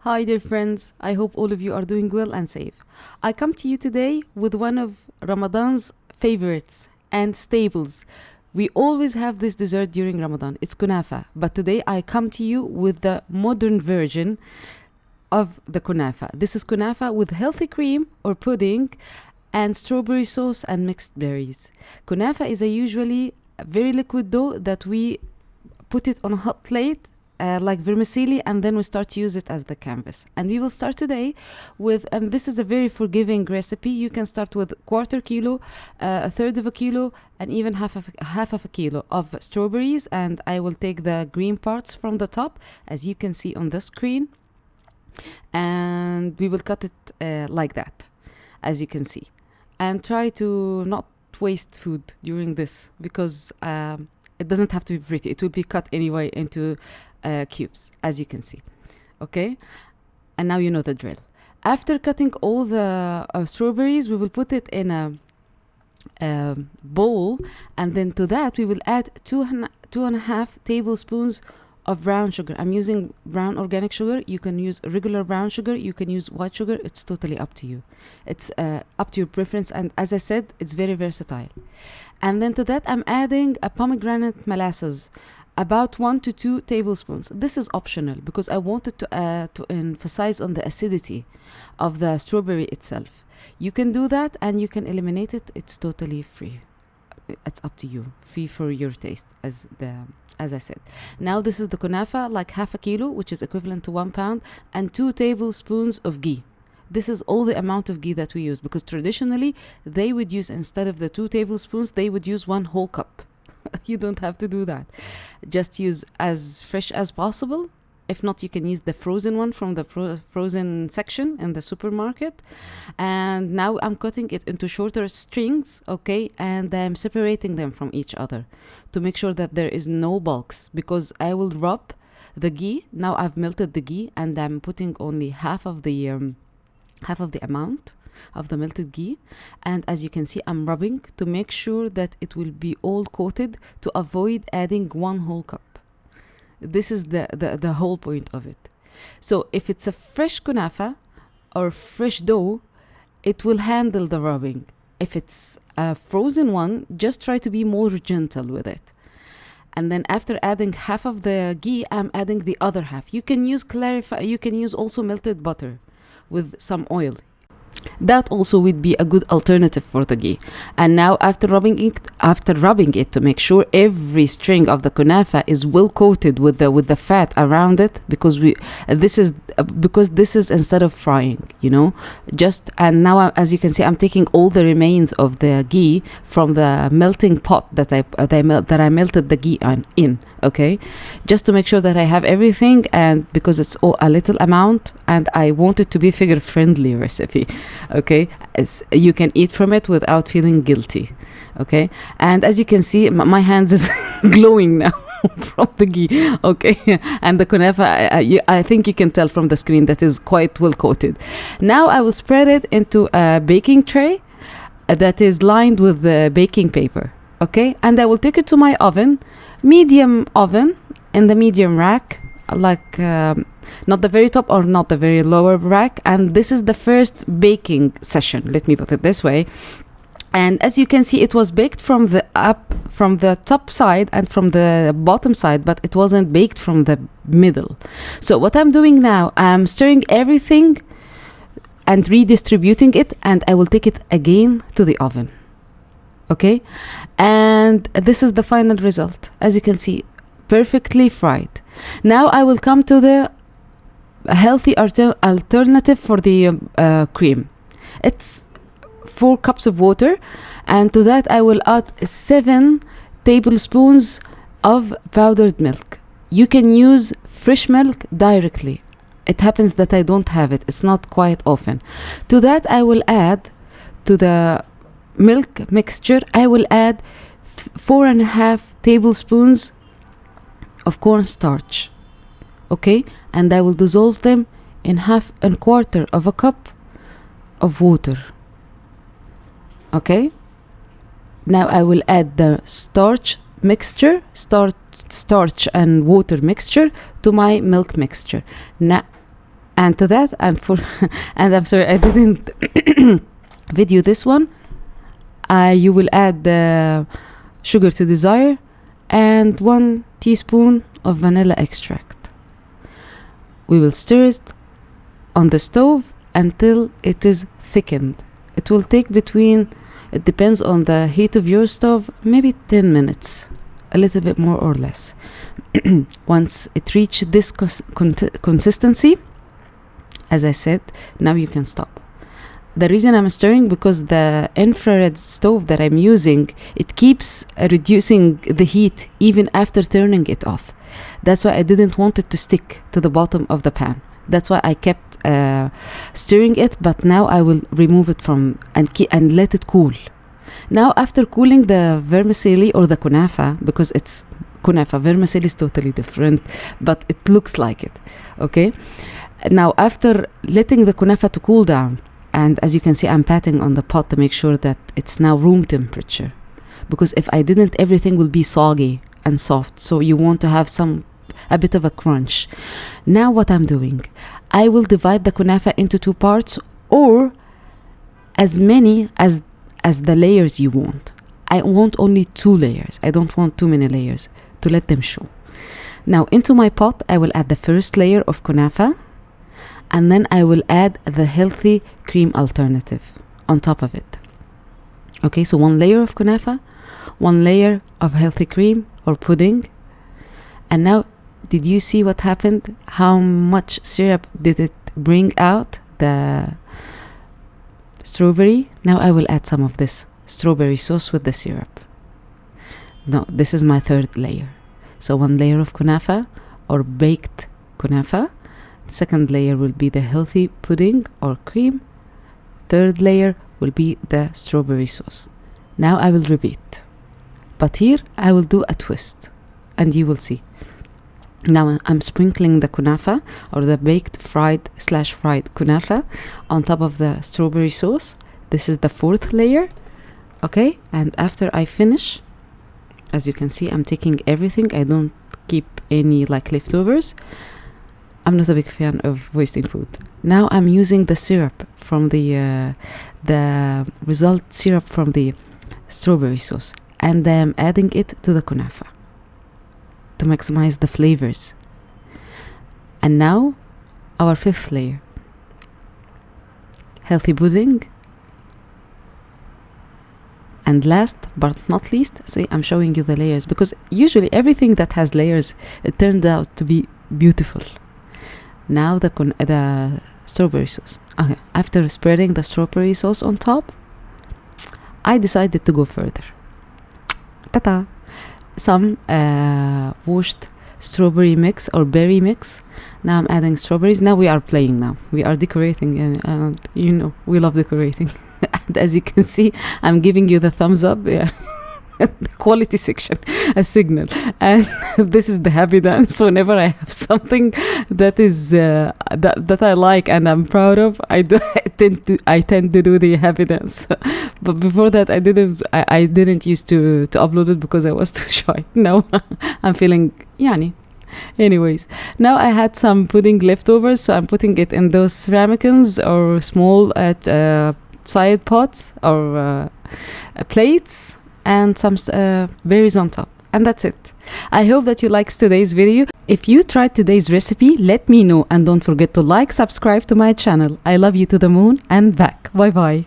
Hi, dear friends. I hope all of you are doing well and safe. I come to you today with one of Ramadan's favorites and staples. We always have this dessert during Ramadan. It's kunafa. But today I come to you with the modern version of the kunafa. This is kunafa with healthy cream or pudding and strawberry sauce and mixed berries. Kunafa is usually a very liquid dough that we put it on a hot plate like vermicelli, and then we start to use it as the canvas. And we will start today with, and this is a very forgiving recipe. You can start with quarter kilo, a third of a kilo, and even half of a kilo of strawberries. And I will take the green parts from the top, as you can see on the screen, and we will cut it like that, as you can see. And try to not waste food during this, because it doesn't have to be pretty. It will be cut anyway into cubes, as you can see. Okay, and now you know the drill. After cutting all the strawberries, we will put it in a bowl, and then to that we will add two and a half tablespoons of brown sugar. I'm using brown organic sugar. You can use regular brown sugar, you can use white sugar. It's totally up to you. It's up to your preference, and as I said, it's very versatile. And then to that I'm adding a pomegranate molasses, about 1 to 2 tablespoons. This is optional because I wanted to emphasize on the acidity of the strawberry itself. You can do that and you can eliminate it. It's totally free. It's up to you. Free for your taste, as I said. Now this is the kunafa, like half a kilo, which is equivalent to 1 pound, and 2 tablespoons of ghee. This is all the amount of ghee that we use, because traditionally they would use, instead of the 2 tablespoons, they would use 1 whole cup. You don't have to do that. Just use as fresh as possible. If not, you can use the frozen one from the frozen section in the supermarket. And now I'm cutting it into shorter strings, okay, and I'm separating them from each other to make sure that there is no bulks, because I will rub the ghee. Now I've melted the ghee and I'm putting only half of the amount of the melted ghee, and as you can see, I'm rubbing to make sure that it will be all coated, to avoid adding 1 whole cup. This is the whole point of it. So if it's a fresh kunafa or fresh dough, it will handle the rubbing. If it's a frozen one, just try to be more gentle with it. And then after adding half of the ghee, I'm adding the other half. You can use you can use also melted butter with some oil. That also would be a good alternative for the ghee. And now after rubbing it to make sure every string of the kunafa is well coated with the fat around it, because this is instead of frying, and now as you can see, I'm taking all the remains of the ghee from the melting pot that I melted the ghee in, okay, just to make sure that I have everything, and because it's a little amount and I want it to be figure friendly recipe, okay, you can eat from it without feeling guilty, okay. And as you can see, my hands is glowing now from the ghee, okay. And the kunafa, I think you can tell from the screen that is quite well coated. Now I will spread it into a baking tray that is lined with the baking paper, okay, and I will take it to my oven, medium oven, in the medium rack, like not the very top or not the very lower rack. And this is the first baking session, let me put it this way. And as you can see, it was baked from the top side and from the bottom side, but it wasn't baked from the middle. So what I'm doing now, I'm stirring everything and redistributing it, and I will take it again to the oven, okay. And this is the final result. As you can see, perfectly fried. Now I will come to the healthy alternative for the cream. It's 4 cups of water, and to that I will add 7 tablespoons of powdered milk. You can use fresh milk directly. It happens that I don't have it. It's not quite often. To that I will add, to the milk mixture, I will add 4.5 tablespoons of cornstarch, okay, and I will dissolve them in 1/4 of a cup of water, okay. Now I will add the starch and water mixture to my milk mixture. Now And to that, and for and I'm sorry I didn't video this one. You will add the sugar to desire and 1 teaspoon of vanilla extract. We will stir it on the stove until it is thickened. It will take between, it depends on the heat of your stove, maybe 10 minutes, a little bit more or less. Once it reaches this consistency, as I said, now you can stop. The reason I'm stirring, because the infrared stove that I'm using, it keeps reducing the heat even after turning it off. That's why I didn't want it to stick to the bottom of the pan. That's why I kept stirring it, but now I will remove it from and let it cool. Now after cooling the vermicelli or the kunafa, because it's kunafa, vermicelli is totally different, but it looks like it, okay? Now after letting the kunafa to cool down, and as you can see, I'm patting on the pot to make sure that it's now room temperature, because if I didn't, everything will be soggy and soft, so you want to have a bit of a crunch. Now what I'm doing, I will divide the kunafa into 2 parts, or as many as the layers you want. I want only 2 layers. I don't want too many layers to let them show. Now into my pot, I will add the first layer of kunafa, and then I will add the healthy cream alternative on top of it. Okay, so 1 layer of kunafa, 1 layer of healthy cream or pudding. And now, did you see what happened? How much syrup did it bring out? The strawberry. Now I will add some of this strawberry sauce with the syrup. No, this is my 3rd layer. So 1 layer of kunafa or baked kunafa. 2nd layer will be the healthy pudding or cream. 3rd layer will be the strawberry sauce. Now I will repeat, but here I will do a twist, and you will see. Now I'm sprinkling the kunafa or the baked fried kunafa on top of the strawberry sauce. This is the 4th layer, okay? And after I finish, as you can see, I'm taking everything. I don't keep any like leftovers. I'm not a big fan of wasting food. Now I'm using the syrup from the result syrup from the strawberry sauce, and I'm adding it to the kunafa to maximize the flavors. And now our 5th layer, healthy pudding. And last but not least, see, I'm showing you the layers, because usually everything that has layers, it turned out to be beautiful. Now the strawberry sauce. Okay, after spreading the strawberry sauce on top, I decided to go further. Ta-ta! Some washed strawberry mix or berry mix. Now I'm adding strawberries. Now we are playing now. We are decorating, and you know, we love decorating. And as you can see, I'm giving you the thumbs up. Yeah. The quality section, a signal. And this is the happy dance. Whenever I have something that is that I like and I'm proud of, I tend to do the happy dance. But before that, I didn't used to upload it because I was too shy. Now I'm feeling yani. Anyways, now I had some pudding leftovers, so I'm putting it in those ramekins or small side pots or plates, and some berries on top, and that's it. I hope that you liked today's video. If you tried today's recipe, let me know, and don't forget to like, subscribe to my channel. I love you to the moon and back. Bye bye.